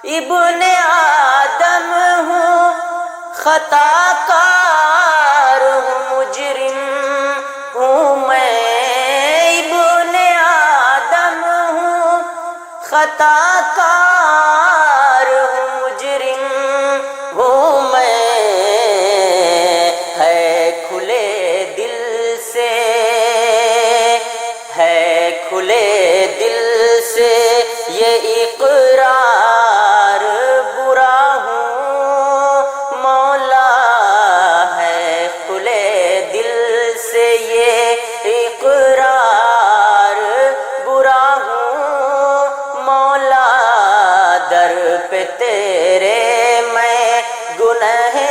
ابن آدم ہوں خطا کار ہوں مجرم ہوں میں، ابن آدم ہوں خطا کار ہوں مجرم ہوں میں، ہے کھلے دل سے، ہے کھلے دل سے یہ اقرار، برا ہوں مولا، ہے کھلے دل سے یہ اقرار، برا ہوں مولا، در پہ تیرے میں گنہگار